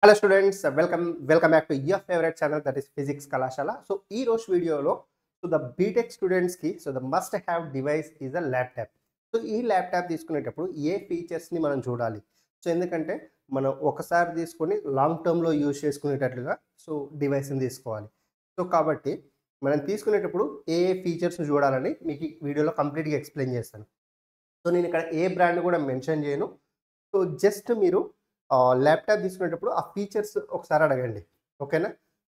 Hello students, welcome back to your favorite channel, that is Physics Kalashala. So ee roju video lo the BTech students ki the must have device is a laptop. So ee laptop తీసుకునేటప్పుడు ఏ features ని మనం చూడాలి. So ఎందుకంటే మనం ఒకసారి తీసుకొని long term లో use చేసుకునేటట్లుగా so device ని తీసుకోవాలి. సో కాబట్టి మనం తీసుకునేటప్పుడు ఏ ఫీచర్స్ ని చూడాలని మీకు ఈ వీడియోలో కంప్లీట్ గా ఎక్స్‌ప్లెయిన్ చేస్తాను. సో నేను ఇక్కడ ఏ బ్రాండ్ కూడా మెన్షన్ చేయను. సో జస్ట్ మీరు ల్యాప్‌టాప్ తీసుకునేటప్పుడు ఆ ఫీచర్స్ ఒకసారి అడగండి. ఓకేనా?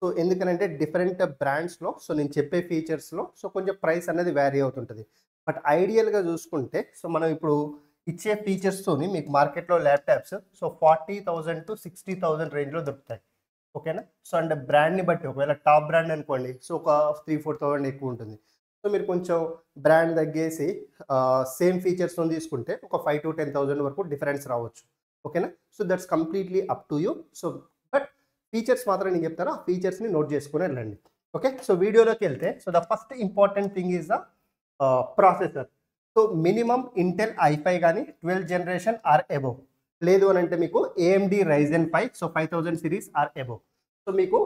సో ఎందుకనంటే డిఫరెంట్ బ్రాండ్స్‌లో సో నేను చెప్పే ఫీచర్స్‌లో సో కొంచెం ప్రైస్ అనేది వేరీ అవుతుంటది. బట్ ఐడియల్‌గా చూసుకుంటే సో మనం ఇప్పుడు ఇచ్చే ఫీచర్స్‌తోని మీకు మార్కెట్‌లో ల్యాప్‌టాప్స్ సో 40,000-60,000 రేంజ్‌లో దొరుకుతాయి. ఓకేనా? సో అండ్ బ్రాండ్‌ని బట్టి ఒకవేళ టాప్ బ్రాండ్ అనుకోండి సో ఒక 3,000-4,000 ఎక్కువ ఉంటుంది. సో మీరు కొంచెం బ్రాండ్ తగ్గేసి సేమ్ ఫీచర్స్‌తోని తీసుకుంటే ఒక 5,000-10,000 వరకు డిఫరెన్స్ రావచ్చు. ఓకేనా? So that's completely up to you. So but features మాత్రం నేను చెప్తాను. ఆ ఫీచర్స్‌ని నోట్ చేసుకొని వెళ్ళండి. ఓకే? సో వీడియోలోకి వెళ్తే so the first important thing is the processor. So minimum Intel i5 గాని 12th జనరేషన్ ఆర్ అబోవ్. లేదు అని అంటే మీకు AMD Ryzen 5 so 5000 series or above. So మీకు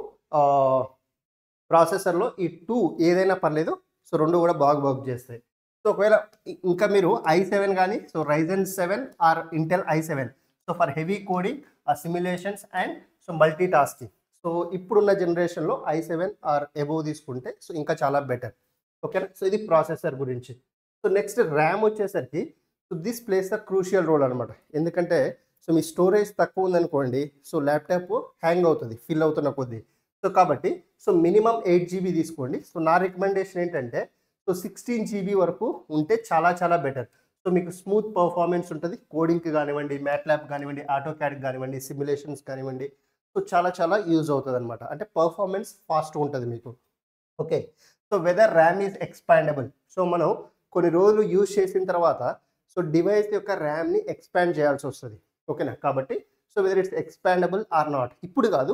ప్రాసెసర్‌లో ఈ 2 ఏదైనా పర్లేదు. సో 2 కూడా బాగా వర్క్ చేస్తాయి. సో ఒకవేళ ఇంకా మీరు i7 గాని so Ryzen 7 or Intel i7 so for heavy coding, simulations and so multi tasking. So ఇప్పుడున్న జనరేషన్‌లో i7 ఆర్ అబోవ్ తీసుకుంటే సో ఇంకా చాలా బెటర్. ఓకేనా? సో ఇది ప్రాసెసర్ గురించి. సో నెక్స్ట్ ర్యామ్ వచ్చేసరికి so this plays the crucial role అనమాట. ఎందుకంటే సో మీ స్టోరేజ్ తక్కువ ఉందనుకోండి సో ల్యాప్‌టాప్ హ్యాంగ్ అవుతుంది ఫిల్ అవుతున్న కొద్దీ. సో కాబట్టి సో మినిమమ్ 8 జీబీ తీసుకోండి. సో నా రికమెండేషన్ ఏంటంటే సో 16 జీబీ వరకు ఉంటే చాలా చాలా బెటర్. సో మీకు స్మూత్ పర్ఫార్మెన్స్ ఉంటుంది. కోడింగ్‌కి కానివ్వండి, మ్యాట్లాబ్ కానివ్వండి, ఆటోకాడ్‌కి కానివ్వండి, సిమ్యులేషన్స్ కానివ్వండి. సో చాలా చాలా యూజ్ అవుతుందన్నమాట. అంటే పర్ఫార్మెన్స్ ఫాస్ట్‌గా ఉంటుంది మీకు. Okay. So whether RAM is expandable. So మనం కొన్ని రోజులు యూజ్ చేసిన తర్వాత సో డివైస్ యొక్క ర్యామ్‌ని ఎక్స్పాండ్ చేయాల్సి వస్తది. ఓకేనా? కాబట్టి so whether it's expandable or not. ఇప్పుడు కాదు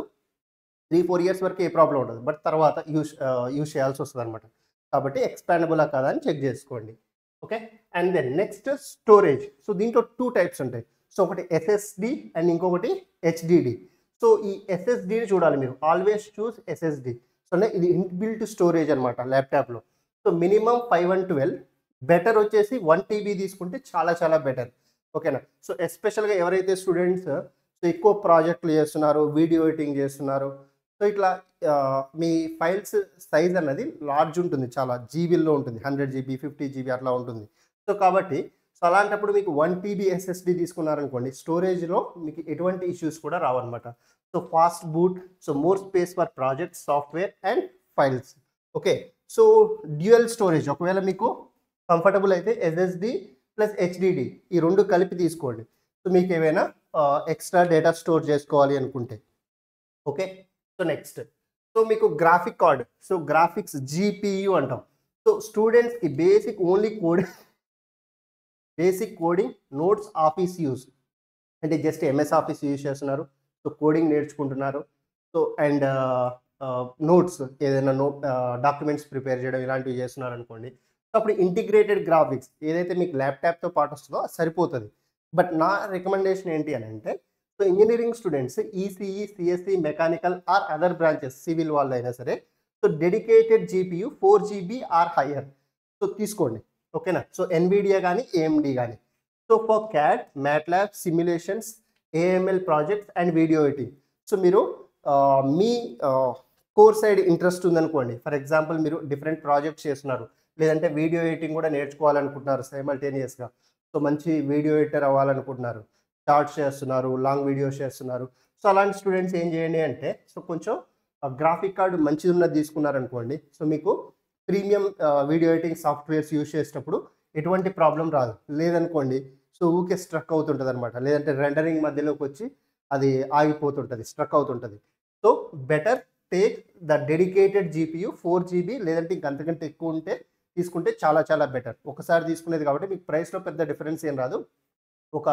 3-4 ఇయర్స్ వరకు ఏ ప్రాబ్లమ్ ఉండదు. బట్ తర్వాత యూజ్ చేయాల్సి వస్తదనమాట. కాబట్టి ఎక్స్పాండబులా కాదా అని చెక్ చేసుకోండి. Okay. And then next storage. So దీంట్లో 2 టైప్స్ ఉంటాయి. సో ఒకటి ఎస్ఎస్డి అండ్ ఇంకొకటి హెచ్డిడి. సో ఈ ఎస్ఎస్డిని చూడాలి మీరు. ఆల్వేస్ చూస్ ఎస్ఎస్డి. సో అంటే ఇది ఇన్‌బిల్ట్ స్టోరేజ్ అనమాట ల్యాప్‌టాప్‌లో. సో మినిమమ్ 512 బెటర్ వచ్చేసి 1 టీబీ తీసుకుంటే చాలా చాలా బెటర్. ఓకేనా? సో ఎస్పెషల్‌గా ఎవరైతే స్టూడెంట్స్ సో ఎక్కువ ప్రాజెక్టులు చేస్తున్నారు, వీడియో ఎడిటింగ్ చేస్తున్నారు. సో ఇట్లా మీ ఫైల్స్ సైజ్ అన్నది లార్జ్ ఉంటుంది. చాలా జీబీల్లో ఉంటుంది. 100 జీబీ, 50 జీబీ అట్లా ఉంటుంది. సో కాబట్టి సో అలాంటప్పుడు మీకు 1 టీబీ ఎస్ఎస్‌డి తీసుకున్నారనుకోండి స్టోరేజ్‌లో మీకు ఎటువంటి ఇష్యూస్ కూడా రావన్నమాట. So fast boot, so more space for projects, software and files. Okay. So dual storage ఒకవేళ మీకు కంఫర్టబుల్ అయితే ఎస్ఎస్‌డి ప్లస్ హెచ్‌డిడి ఈ 2 కలిపి తీసుకోండి. సో మీకు ఏవైనా ఎక్స్ట్రా డేటా స్టోర్ చేసుకోవాలి అనుకుంటే. ఓకే. సో నెక్స్ట్ సో మీకు graphic card. So graphics GPU అంటాం. సో స్టూడెంట్స్‌కి basic coding, notes, office use అంటే జస్ట్ ఎంఎస్ ఆఫీస్ యూజ్ చేస్తున్నారు. సో కోడింగ్ నేర్చుకుంటున్నారు. సో అండ్ నోట్స్ ఏదైనా డాక్యుమెంట్స్ ప్రిపేర్ చేయడం ఇలాంటివి చేస్తున్నారనుకోండి. సో అప్పుడు ఇంటిగ్రేటెడ్ గ్రాఫిక్స్ ఏదైతే మీకు ల్యాప్‌టాప్‌తో పాటు వస్తుందో అది సరిపోతది. బట్ నా రికమెండేషన్ ఏంటి అనంటే so engineering students ECE, CSE, mechanical or other branches civil వాళ్ళైనా సరే so dedicated GPU 4 GB or higher so తీసుకోండి. ఓకేనా? సో ఎన్విడియా గానీ, ఏఎండీ గానీ. So for CAD, MATLAB, simulations, AML projects and video editing. So మీరు మీ core side interest ఉందనుకోండి. For example మీరు డిఫరెంట్ ప్రాజెక్ట్స్ చేస్తున్నారు. లేదంటే వీడియో ఎడిటింగ్ కూడా నేర్చుకోవాలనుకుంటున్నారు సైమల్టేనియస్‌గా. సో మంచి వీడియో ఎడిటర్ అవ్వాలనుకుంటున్నారు. షార్ట్స్ చేస్తున్నారు, లాంగ్ వీడియోస్ చేస్తున్నారు. సో అలాంటి స్టూడెంట్స్ ఏం చేయండి అంటే సో కొంచెం గ్రాఫిక్ కార్డ్ మంచిదున్నది తీసుకున్నారనుకోండి. సో మీకు premium video editing softwares use చేసేటప్పుడు ఎటువంటి ప్రాబ్లమ్ రాదు. లేదనుకోండి సో ఊకే స్ట్రక్ అవుతుంటదనమాట. లేదంటే రెండరింగ్ మధ్యలోకొచ్చి అది ఆగిపోతుంటది. స్ట్రక్ అవుతుంటది. So better take the dedicated GPU 4 GB లేదంటే ఇంక అంతకంటే ఎక్కువ ఉంటే తీసుకుంటే చాలా చాలా బెటర్. ఒకసారి తీసుకునేది కాబట్టి మీకు ప్రైస్‌లో పెద్ద డిఫరెన్స్ ఏం రాదు. ఒక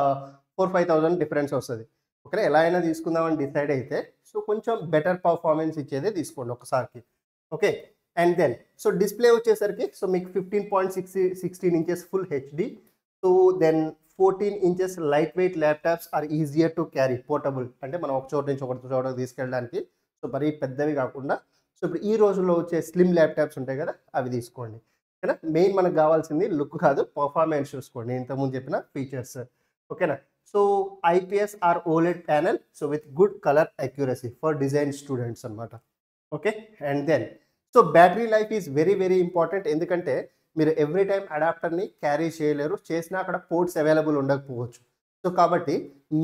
4,000-5,000 డిఫరెన్స్ వస్తది. ఓకేనా? ఎలా అయినా తీసుకుందామని డిసైడ్ అయితే సో కొంచెం బెటర్ పర్ఫార్మెన్స్ ఇచ్చేదే తీసుకోండి ఒక్కసారికి. Okay. And then so display వచ్చేసరికి సో మీకు 15.16 inches full HD. So then 14 inches light weight laptops are easier to carry, portable అంటే మనం ఒక చోట నుంచి ఒక చోటకి తీసుకెళ్ళడానికి. సో మరీ పెద్దవి కాకుండా సో ఇప్పుడు ఈ రోజుల్లో వచ్చే స్లిమ్ ల్యాప్టాప్స్ ఉంటాయి కదా, అవి తీసుకోండి. ఓకేనా. మెయిన్ మనకు కావాల్సింది లుక్ కాదు, పర్ఫార్మెన్స్ చూసుకోండి. నేను ఇంతకుముందు చెప్పిన ఫీచర్స్. ఓకేనా. So IPS or OLED panel, so with good colour accuracy for design students అనమాట. Okay. And then so battery life is very very important. ఎందుకంటే మీరు ఎవ్రీ టైం అడాప్టర్ని క్యారీ చేయలేరు, చేసినా అక్కడ పోర్ట్స్ అవైలబుల్ ఉండకపోవచ్చు. సో కాబట్టి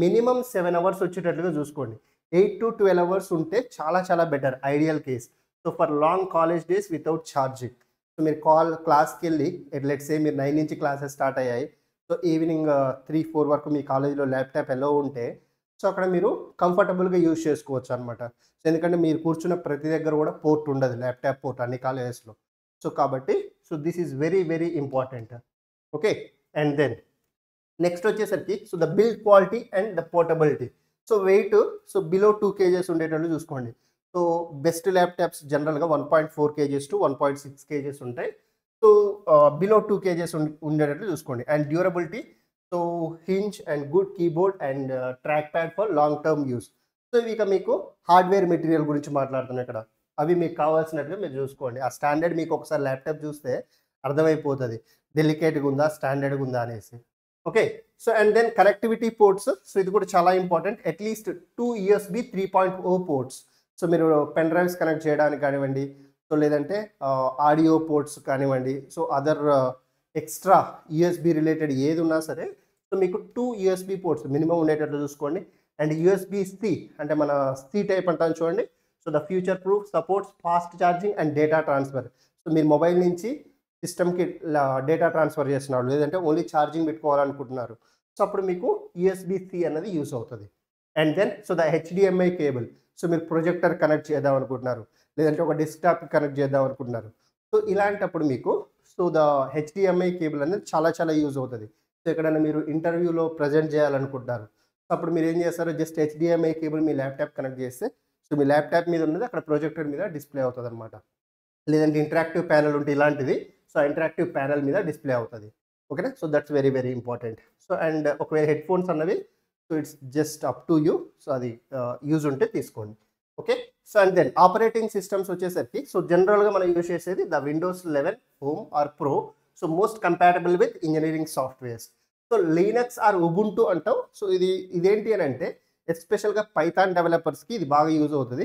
మినిమం 7 అవర్స్ వచ్చేటట్లుగా చూసుకోండి. 8 to 12 అవర్స్ ఉంటే చాలా చాలా better, ideal case. So for long college days without charging. So మీరు క్లాస్కి వెళ్ళి లెట్స్ సే మీరు 9 నుంచి క్లాసెస్ స్టార్ట్ అయ్యాయి. సో ఈవినింగ్ 3-4 వరకు మీ కాలేజీలో ల్యాప్టాప్ ఎలా ఉంటే సో అక్కడ మీరు కంఫర్టబుల్గా యూజ్ చేసుకోవచ్చు అనమాట. సో ఎందుకంటే మీరు కూర్చున్న ప్రతి దగ్గర కూడా పోర్ట్ ఉండదు, ల్యాప్టాప్ పోర్ట్ అన్ని కాలేజెస్లో. సో కాబట్టి so this is very very important. Okay. And then next వచ్చేసరికి so the build quality and the portability. So weight so below 2 kgs ఉండేటట్లు చూసుకోండి. సో బెస్ట్ ల్యాప్టాప్స్ జనరల్గా 1.4 kgs to 1.6 kgs ఉంటాయి. So below 2 kgs ఉండేటట్లు చూసుకోండి. And durability so hinge and good keyboard and track pad for long term use. So ఇవి ఇక మీకు hardware material గురించి మాట్లాడుతున్నాయి ఇక్కడ. అవి మీకు కావాల్సినట్టుగా మీరు చూసుకోండి. ఆ స్టాండర్డ్ మీకు ఒకసారి ల్యాప్టాప్ చూస్తే అర్థమైపోతుంది డెలికేట్గా ఉందా స్టాండర్డ్గా ఉందా అనేసి. Okay. So and then connectivity ports. So ఇది కూడా చాలా important. At least 2 USB 3.0 ports. So మీరు పెన్ డ్రైవ్స్ కనెక్ట్ చేయడానికి కానివ్వండి, సో లేదంటే ఆడియో పోర్ట్స్ కానివ్వండి, so other extra USB related ఏది ఉన్నా సరే సో మీకు 2 USB పోర్ట్స్ మినిమం ఉండేటట్లు చూసుకోండి. అండ్ USB-C అంటే మన C టైప్ అంటాను చూడండి. So the future proof supports fast charging and data transfer. So మీరు మొబైల్ నుంచి సిస్టమ్కి డేటా ట్రాన్స్ఫర్ చేస్తున్నారు, లేదంటే ఓన్లీ ఛార్జింగ్ పెట్టుకోవాలనుకుంటున్నారు. సో అప్పుడు మీకు USB-C అన్నది యూస్ అవుతుంది. And then so the HDMI cable. So మీరు ప్రొజెక్టర్ కనెక్ట్ చేద్దాం అనుకుంటున్నారు, లేదంటే ఒక డెస్క్టాప్ కనెక్ట్ చేద్దాం అనుకుంటున్నారు. సో ఇలాంటప్పుడు మీకు సో ద HDMI కేబుల్ అనేది చాలా చాలా యూజ్ అవుతుంది. సో ఎక్కడైనా మీరు ఇంటర్వ్యూలో ప్రజెంట్ చేయాలనుకుంటున్నారు, సో అప్పుడు మీరు ఏం చేస్తారు, జస్ట్ HDMI కేబుల్ మీ ల్యాప్టాప్ కనెక్ట్ చేస్తే సో మీ ల్యాప్టాప్ మీద ఉన్నది అక్కడ ప్రొజెక్టర్ మీద డిస్ప్లే అవుతుంది అనమాట. లేదంటే ఇంటరాక్టివ్ ప్యానల్ ఉంటే ఇలాంటిది సో ఇంటరాక్టివ్ ప్యానల్ మీద డిస్ప్లే అవుతుంది. ఓకేనా. So that's very very important. So and ఒకవేళ హెడ్ ఫోన్స్ అన్నవి so it's just up to you. So అది యూజ్ ఉంటే తీసుకోండి. Okay. So and then operating systems వచ్చేసరికి సో జనరల్గా మనం యూజ్ చేసేది the Windows 11 home or pro. So most compatible with engineering softwares. So Linux or Ubuntu అంటాం. So ఇదేంటి అని అంటే ఎస్పెషల్గా పైథాన్ డెవలపర్స్కి ఇది బాగా యూజ్ అవుతుంది.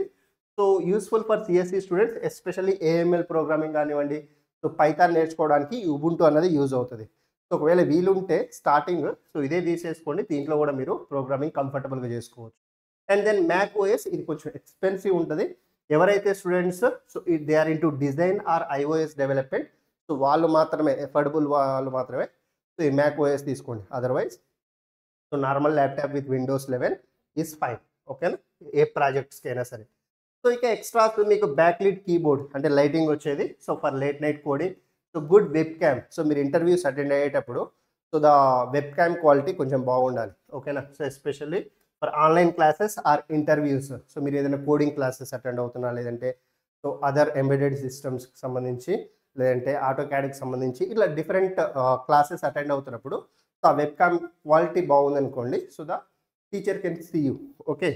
So useful for CSC students, especially AML programming కానివ్వండి, సో పైథాన్ నేర్చుకోవడానికి ఉబుంటు అనేది యూజ్ అవుతుంది. సో ఒకవేళ వీలుంటే స్టార్టింగ్ సో ఇదే తీసేసుకోండి, దీంట్లో కూడా మీరు ప్రోగ్రామింగ్ కంఫర్టబుల్గా చేసుకోవచ్చు. అండ్ దెన్ మ్యాక్ OS ఇది కొంచెం ఎక్స్పెన్సివ్ ఉంటుంది. ఎవరైతే students so they are into design or iOS development so వాళ్ళు మాత్రమే, ఎఫర్డబుల్ వాళ్ళు మాత్రమే సో ఈ మ్యాక్ OS తీసుకోండి. Otherwise so normal laptop with Windows 11 is fine. ఓకేనా, ఏ ప్రాజెక్ట్స్కి అయినా సరే. సో ఇక ఎక్స్ట్రాస్ మీకు బ్యాక్లిట్ కీబోర్డ్ అంటే లైటింగ్ వచ్చేది. So for late night coding. So good webcam. So మీరు ఇంటర్వ్యూస్ అటెండ్ అయ్యేటప్పుడు so the web cam quality కొంచెం బాగుండాలి. ఓకేనా. So especially for online classes or interviews. So మీరు ఏదైనా కోడింగ్ క్లాసెస్ అటెండ్ అవుతున్నా, లేదంటే సో అదర్ ఎంబెడెడ్ సిస్టమ్స్కి సంబంధించి, లేదంటే ఆటో క్యాడ్కి సంబంధించి ఇట్లా డిఫరెంట్ క్లాసెస్ అటెండ్ అవుతున్నప్పుడు సో ఆ వెబ్ క్యామ్ క్వాలిటీ బాగుందనుకోండి. So the teacher can see you. Okay.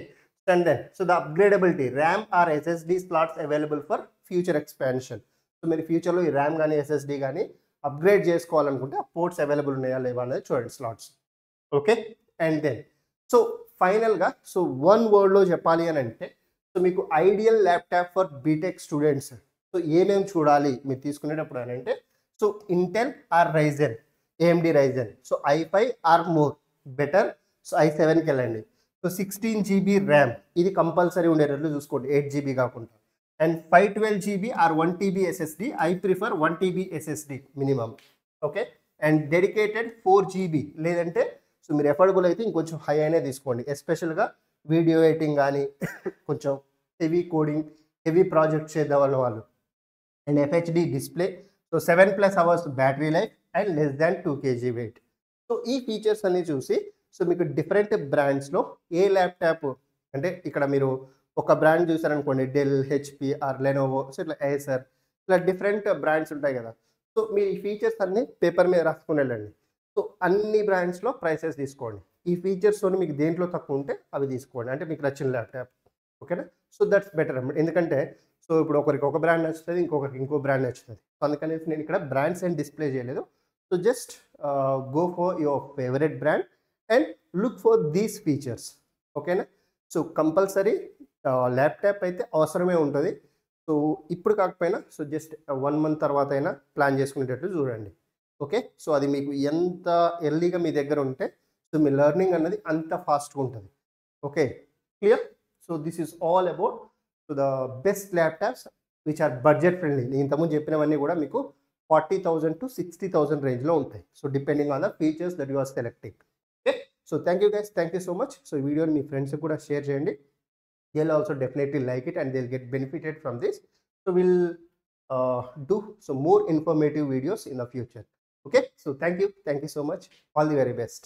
And then so the upgradability, RAM or SSD slots available for future expansion. So మీరు ఫ్యూచర్లో ఈ ర్యామ్ కానీ SSD కానీ అప్గ్రేడ్ చేసుకోవాలనుకుంటే ఆ పోర్ట్స్ అవైలబుల్ ఉన్నాయా లేవా అనేది చూడండి, slots. Okay. And then so ఫైనల్గా సో వన్ వర్డ్లో చెప్పాలి అని అంటే సో మీకు ideal laptop for BTech students. So ఏమేమి చూడాలి మీరు తీసుకునేటప్పుడు అని అంటే so Intel or Ryzen, AMD Ryzen. So i5 or more better. So i7కి వెళ్ళండి. సో 16 GB ర్యామ్ ఇది కంపల్సరీ ఉండేటట్లు చూసుకోండి, 8 GB కాకుండా. And 512 GB or 1 TB SSD. I prefer 1 TB SSD minimum. Okay. And dedicated 4 GB, లేదంటే so మీరు affordable అయితే ఇంకొంచెం హై అయినా తీసుకోండి, ఎస్పెషల్గా వీడియో ఎడిటింగ్ కానీ కొంచెం హెవీ కోడింగ్, హెవీ ప్రాజెక్ట్ చేద్దాం వాళ్ళు. And FHD display. So 7+ hours battery life and less than 2 kg weight. So ఈ ఫీచర్స్ అన్ని చూసి సో మీకు డిఫరెంట్ బ్రాండ్స్లో ఏ ల్యాప్టాప్ అంటే ఇక్కడ మీరు ఒక బ్రాండ్ చూసారనుకోండి, Dell, HP or Lenovo, so ఇట్లా ఏసర్, ఇట్లా డిఫరెంట్ బ్రాండ్స్ ఉంటాయి కదా. సో మీ ఈ ఫీచర్స్ అన్నీ పేపర్ మీద రాసుకుని వెళ్ళండి. సో అన్ని బ్రాండ్స్లో ప్రైసెస్ తీసుకోండి. ఈ ఫీచర్స్‌తో మీకు దేంట్లో తక్కువ ఉంటే అవి తీసుకోండి. అంటే మీకు నచ్చిన ల్యాప్‌టాప్. ఓకేనా? సో దట్స్ బెటర్ అన్నమాట. ఎందుకంటే సో ఇప్పుడు ఒకరికి ఒక బ్రాండ్ నచ్చుతది. ఇంకొకరికి ఇంకో బ్రాండ్ నచ్చుతది. సో అందుకనేసి నేను ఇక్కడ బ్రాండ్స్ ఏం డిస్‌ప్లే చేయలేదు. So just go for your favourite brand and look for these features. ఓకేనా? సో కంపల్సరీ ల్యాప్‌టాప్ అయితే అవసరమే ఉంటది. సో ఇప్పుడు కాకపోయినా సో జస్ట్ 1 మంత్ తర్వాత అయినా ప్లాన్ చేసుకునేటట్టు చూడండి. ఓకే. సో అది మీకు ఎంత ఎర్లీగా మీ దగ్గర ఉంటే సో మీ లెర్నింగ్ అన్నది అంత ఫాస్ట్‌గా ఉంటది. Okay. Clear? So this is all about so the best laptops which are budget friendly. నేను ఇంతకుముందు చెప్పినవన్నీ కూడా మీకు 40,000-60,000 రేంజ్‌లో ఉంటాయి. So depending on the features that you are selecting. Okay. So thank you guys. Thank you so much. So ఈ వీడియోని మీ ఫ్రెండ్స్‌కి కూడా షేర్ చేయండి. They'll also definitely like it and they'll get benefited from this. So we'll do some more informative videos in the future. Okay. So thank you so much. All the very best.